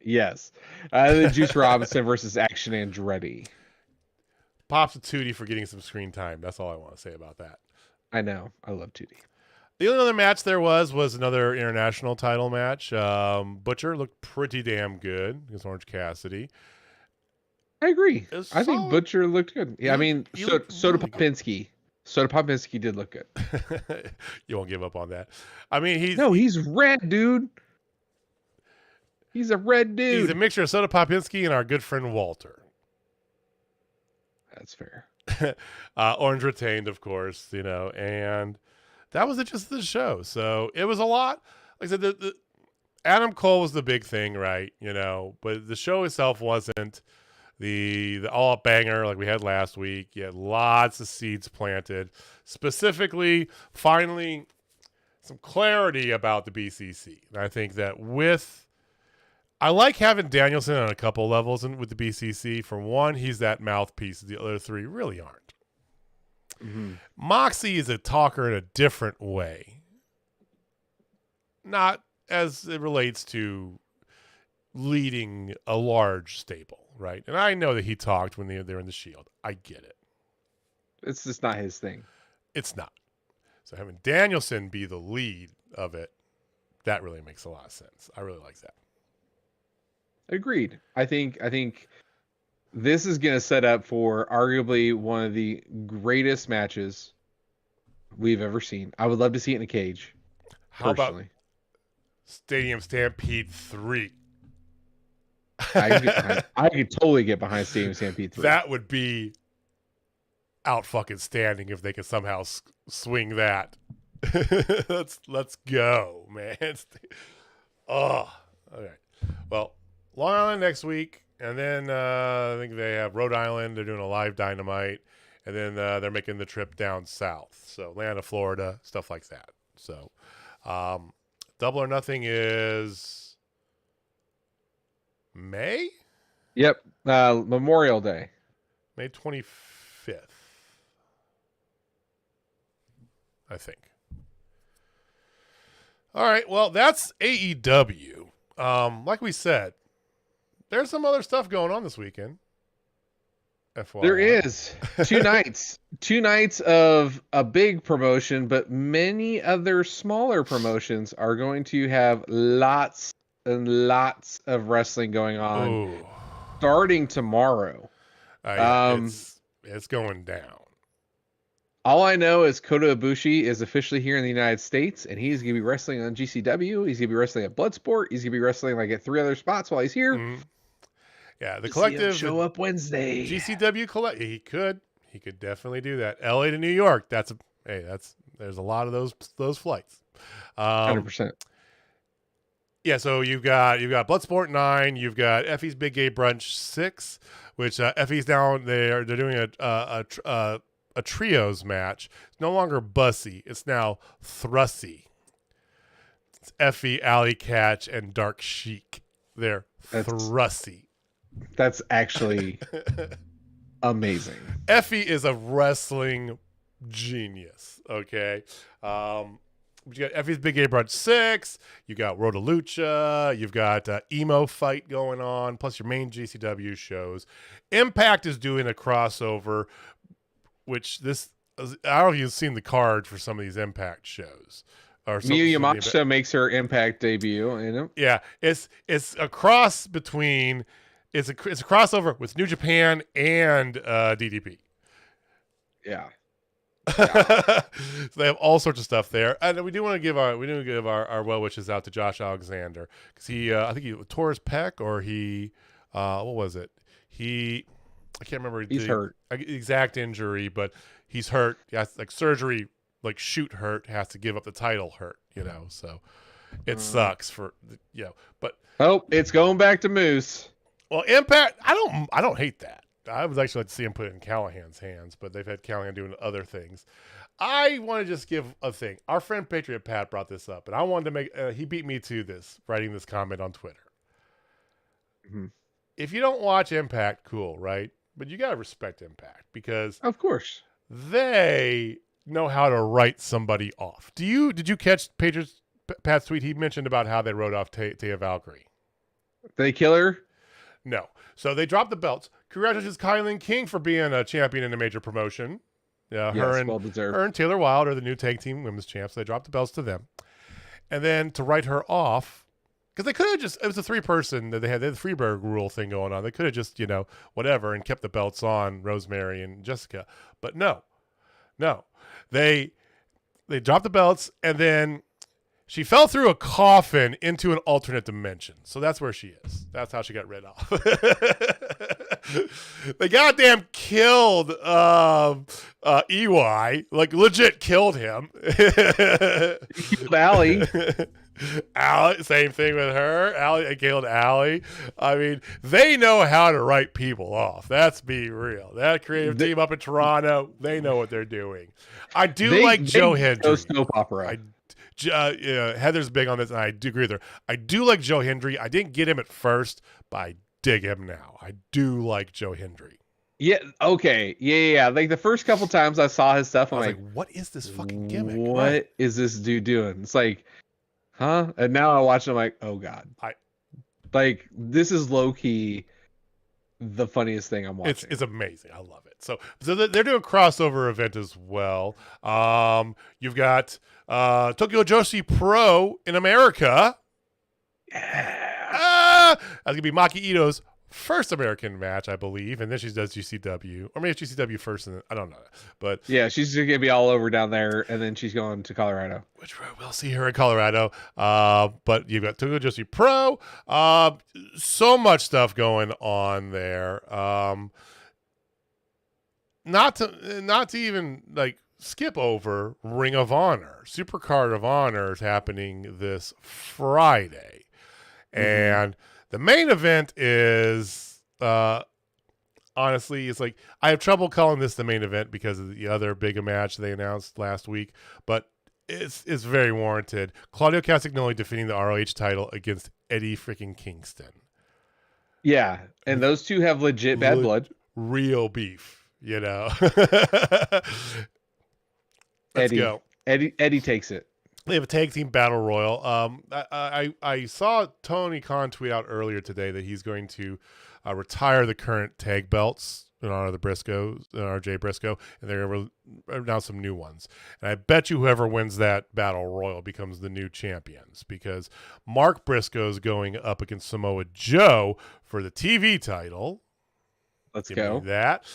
Yes. The Juice Robinson versus Action Andretti. Pops to 2D for getting some screen time. That's all I want to say about that. I know. I love 2D. The only other match there was another international title match. Butcher looked pretty damn good against Orange Cassidy. I agree. I think Butcher looked good. Yeah, I mean, Soda Popinski. Soda Popinski did look good. You won't give up on that. I mean, he's red, dude. He's a red dude. He's a mixture of Soda Popinski and our good friend Walter. That's fair. Orange retained, of course, and that was just the show. So it was a lot. Like I said, the Adam Cole was the big thing, right? But the show itself wasn't the all-out banger like we had last week. You had lots of seeds planted. Specifically, finally, some clarity about the B.C.C. And I think that I like having Danielson on a couple levels with the B.C.C. For one, he's that mouthpiece. The other three really aren't. Mm-hmm. Moxie is a talker in a different way. Not as it relates to leading a large stable, right? And I know that he talked when they're in the Shield. I get it. It's just not his thing. It's not. So having Danielson be the lead of it, that really makes a lot of sense. I really like that. Agreed. I think this is going to set up for arguably one of the greatest matches we've ever seen. I would love to see it in a cage. How about Stadium Stampede 3? I could totally get behind Stadium Stampede 3. That would be out fucking standing if they could somehow swing that. Let's go, man. Oh, okay. Well, Long Island next week, and then I think they have Rhode Island. They're doing a live Dynamite, and then they're making the trip down south. So Atlanta, Florida, stuff like that. So Double or Nothing is May? Yep. Memorial Day. May 25th, I think. All right, well, that's AEW. Like we said, there's some other stuff going on this weekend. FYI. There is 2 nights. 2 nights of a big promotion, but many other smaller promotions are going to have lots and lots of wrestling going on. Ooh. Starting tomorrow. It's going down. All I know is Kota Ibushi is officially here in the United States, and he's going to be wrestling on GCW. He's going to be wrestling at Bloodsport. He's going to be wrestling at 3 other spots while he's here. Mm-hmm. Yeah, the Just see him collective show up Wednesday. GCW collect. He could definitely do that. LA to New York. There's a lot of those flights. 100%. Yeah, so you've got Bloodsport 9, you've got Effie's Big Gay Brunch 6, which Effie's down there. They're doing a trios match. It's no longer Bussy. It's now Thrussy. It's Effie, Alley Catch, and Dark Chic. They're Thrussy. That's actually amazing. Effie is a wrestling genius. Okay. You got Effie's Big Gay Brunch 6. You got Road to Lucha. You've got Emo Fight going on, plus your main GCW shows. Impact is doing a crossover, which I don't know if you've seen the card for some of these Impact shows. Miyu Yamashita makes her Impact debut in them. Yeah, it's a cross between it's a crossover with New Japan and DDP. Yeah. So they have all sorts of stuff there, and we do want to give our well wishes out to Josh Alexander because I think he tore his pec or he what was it? I can't remember. He's hurt. Exact injury, but he's hurt. He has like surgery, like shoot hurt, has to give up the title hurt. So it sucks for but it's going back to Moose. Well, Impact, I don't hate that. I would actually like to see him put it in Callahan's hands, but they've had Callahan doing other things. I want to just give a thing. Our friend Patriot Pat brought this up, and I wanted to make he beat me to this, writing this comment on Twitter. Mm-hmm. If you don't watch Impact, cool, right? But you got to respect Impact because of course they know how to write somebody off. Did you catch Pat's tweet? He mentioned about how they wrote off Taya Valkyrie. Did they kill her? No. So they dropped the belts. Congratulations, Kylan King, for being a champion in a major promotion. Yeah, well deserved. Her and Taylor Wilde are the new tag team women's champs. So they dropped the belts to them. And then to write her off, because they could have it was a 3-person that they had the Freeburg rule thing going on. They could have just, whatever, and kept the belts on Rosemary and Jessica. But no. They dropped the belts, and then she fell through a coffin into an alternate dimension. So that's where she is. That's how she got rid of. They goddamn killed EY. Like, legit killed him. Killed Allie. Allie, same thing with her. Allie killed Allie. I mean, they know how to write people off. That's be real. That creative team up in Toronto, they know what they're doing. I do like Joe Hendry. Soap opera. Heather's big on this, and I do agree with her. I do like Joe Hendry. I didn't get him at first, but I dig him now. I do like Joe Hendry. Yeah. Okay. Yeah. Like the first couple times I saw his stuff, I'm like, what is this fucking gimmick? What is this dude doing? It's like, huh? And now I watch it, I'm like, oh god. Like this is low key the funniest thing I'm watching. It's amazing. I love it. So they're doing a crossover event as well. You've got Tokyo Joshi Pro in America. Yeah. That's gonna be Maki Ito's first American match, I believe, and then she does GCW, or maybe it's GCW first, and I don't know, but yeah, she's gonna be all over down there, and then she's going to Colorado. Which we'll see her in Colorado. But you've got Tokyo Joshi Pro. So much stuff going on there. Not to even like skip over Ring of Honor. Supercard of Honor is happening this Friday. And the main event is honestly, it's like I have trouble calling this the main event because of the other big match they announced last week, but it's very warranted. Claudio Castagnoli defending the ROH title against Eddie freaking Kingston. Yeah, and those two have legit bad blood. Real beef, Let's go. Eddie takes it. They have a tag team battle royal. I saw Tony Khan tweet out earlier today that he's going to retire the current tag belts in honor of the Briscoes, RJ Briscoe, and they're going to announce some new ones. And I bet you whoever wins that battle royal becomes the new champions because Mark Briscoe is going up against Samoa Joe for the TV title. Let's Give go. me that.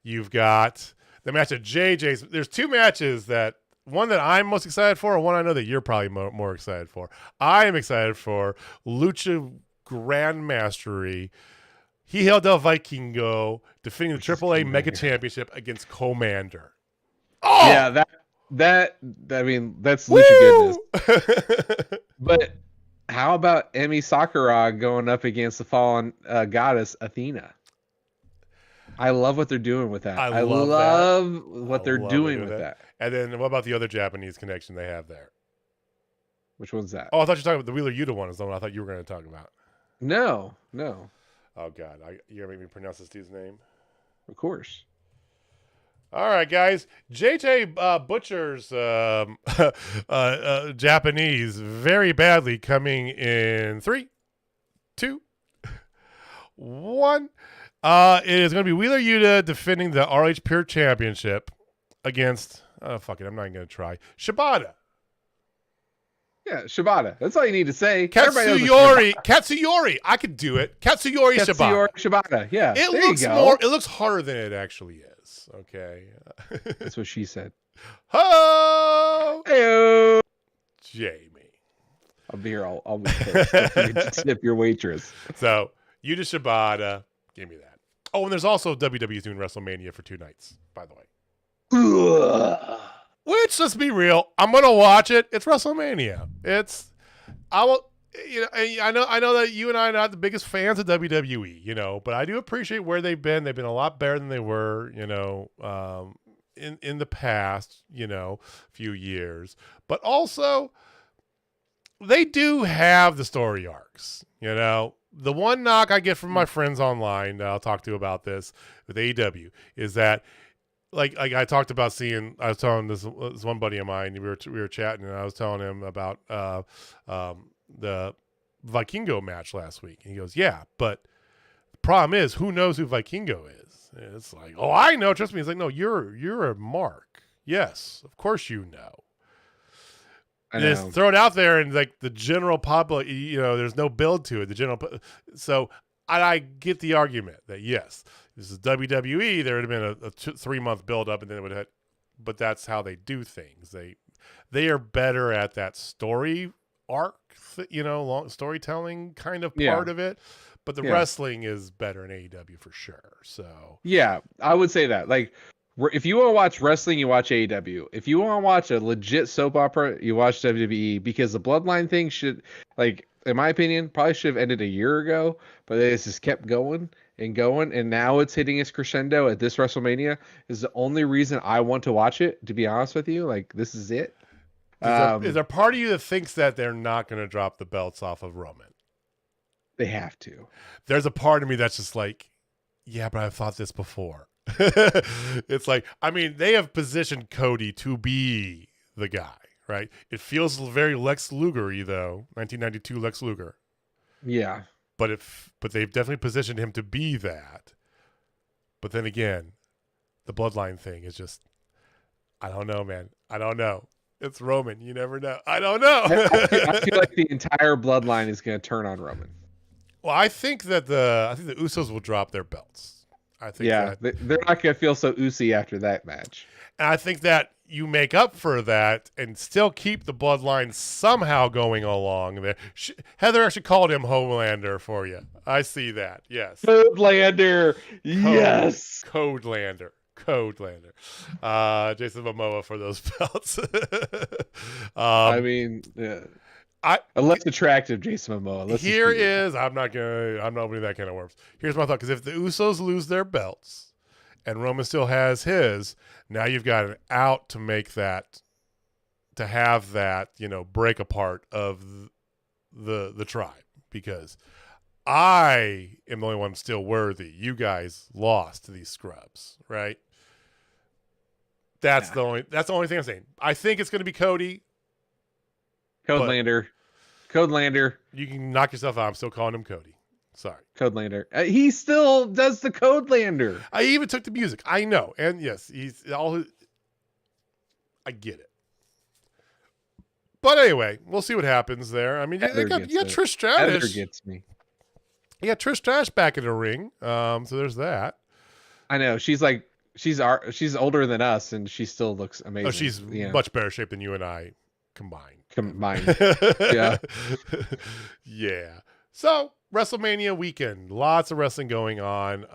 You've got the match at JJ's. There's two matches that. One that I'm most excited for, and one I know that you're probably more excited for. I am excited for Lucha Grandmastery Hijo del Vikingo defending the Which is AAA Mega Commander. Championship against Commander. Oh, Yeah, I mean, that's lucha goodness. But how about Emi Sakura going up against the fallen goddess Athena? I love what they're doing with that. I I love that. love what they're love doing with that. And then what about the other Japanese connection they have there? Which one's that? Oh, I thought you were talking about the Wheeler Yuta one. Is the one I thought you were going to talk about. No. Oh God, you're gonna make me pronounce this dude's name. Of course. All right, guys. JJ Butcher's Japanese very badly coming in 3, 2, 1. It is going to be Wheeler Yuta defending the ROH Pure Championship against. Fuck it, I'm not even going to try. Shibata. Yeah, Shibata. That's all you need to say. Katsuyori. I could do it. Katsuyori Shibata. Yeah. It there looks you go. It looks harder than it actually is. Okay. That's what she said. Ho! Heyo. Jamie. I'll be here. I'll be pissed. Tip your waitress. So Yuta Shibata. Give me that. Oh, and there's also WWE doing WrestleMania for 2 nights, by the way. Which, let's be real, I'm gonna watch it. It's WrestleMania. I know that you and I are not the biggest fans of WWE, but I do appreciate where they've been. They've been a lot better than they were, in the past, few years. But also, they do have the story arcs, The one knock I get from my friends online that I'll talk to about this with AEW is that, like I talked about I was telling this one buddy of mine, we were chatting, and I was telling him about the Vikingo match last week. And he goes, yeah, but the problem is, who knows who Vikingo is? And it's like, oh, I know. Trust me. He's like, no, you're a mark. Yes, of course you know. Just throw it out there, and like the general public, there's no build to it. So I get the argument that yes, this is WWE. There would have been a 3-month build up, and then it would have. But that's how they do things. They are better at that story arc, long storytelling kind of part of it. But the wrestling is better in AEW for sure. So yeah, I would say that. Like, if you want to watch wrestling, you watch AEW. If you want to watch a legit soap opera, you watch WWE, because the Bloodline thing should, like, in my opinion, probably should have ended a year ago, but it's just kept going, and now it's hitting its crescendo at this WrestleMania. Is the only reason I want to watch it, to be honest with you. Like, this is it. Is there part of you that thinks that they're not going to drop the belts off of Roman? They have to. There's a part of me that's just like, yeah, but I've thought this before. It's like, I mean, they have positioned Cody to be the guy, right? It feels very Lex Luger-y, though. 1992 Lex Luger. Yeah. But they've definitely positioned him to be that. But then again, the Bloodline thing is just, I don't know, man. I don't know. It's Roman. You never know. I don't know. I feel like the entire Bloodline is going to turn on Roman. Well, I think the Usos will drop their belts. I think they're not going to feel so oozy after that match. And I think that you make up for that and still keep the Bloodline somehow going along there. Heather actually called him Homelander for you. I see that. Yes. Codelander. Yes. Codelander. Jason Momoa for those belts. I mean, yeah. A less attractive Jason Momoa. I'm not opening that can of worms. Here's my thought, because if the Usos lose their belts and Roman still has his, now you've got an out to make that, to have that, break apart of the tribe, because I am the only one still worthy. You guys lost to these scrubs, right? That's the only thing I'm saying. I think it's going to be Cody. Codelander. You can knock yourself out. I'm still calling him Cody. Sorry. Codelander. He still does the Codelander. I even took the music. I know. And yes, I get it. But anyway, we'll see what happens there. I mean, you got Trish Stratus. Heather gets me. You got Trish Stratus back in the ring. So there's that. I know. She's older than us, and she still looks amazing. Oh, she's much better shape than you and I combined. Yeah. Yeah. So, WrestleMania weekend. Lots of wrestling going on.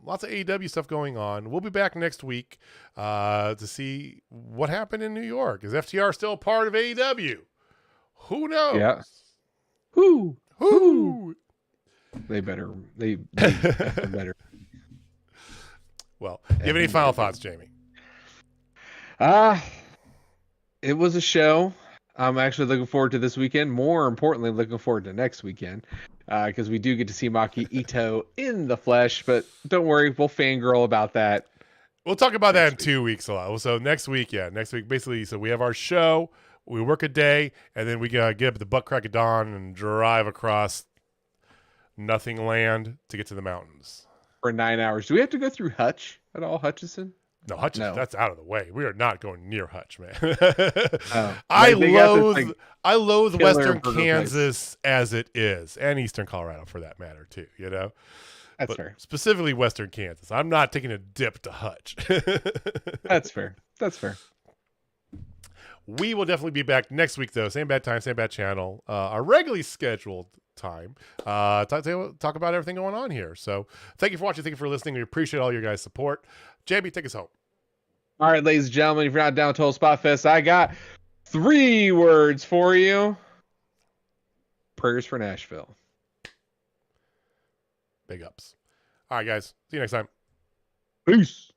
Lots of AEW stuff going on. We'll be back next week to see what happened in New York. Is FTR still a part of AEW? Who knows? Yeah. Who? They better. They better. Well, do you have any final thoughts, Jamie? It was a show. I'm actually looking forward to this weekend. More importantly, looking forward to next weekend because we do get to see Maki Ito in the flesh. But don't worry, we'll fangirl about that. We'll talk about that in 2 weeks. So next week, basically. So we have our show. We work a day, and then we gotta get up at the butt crack of dawn and drive across nothing land to get to the mountains for 9 hours. Do we have to go through Hutch at all, Hutchison? No, Hutch. No. That's out of the way. We are not going near Hutch, man. I loathe Western Kansas as it is, and Eastern Colorado for that matter too. You know, that's fair. Specifically, Western Kansas. I'm not taking a dip to Hutch. That's fair. We will definitely be back next week, though. Same bad time, same bad channel. Our regularly scheduled time. Talk about everything going on here. So thank you for watching. Thank you for listening. We appreciate all your guys' support. JB, take us home. All right, ladies and gentlemen, if you're not down with Total Spotfest, I got 3 words for you. Prayers for Nashville. Big ups. All right, guys. See you next time. Peace.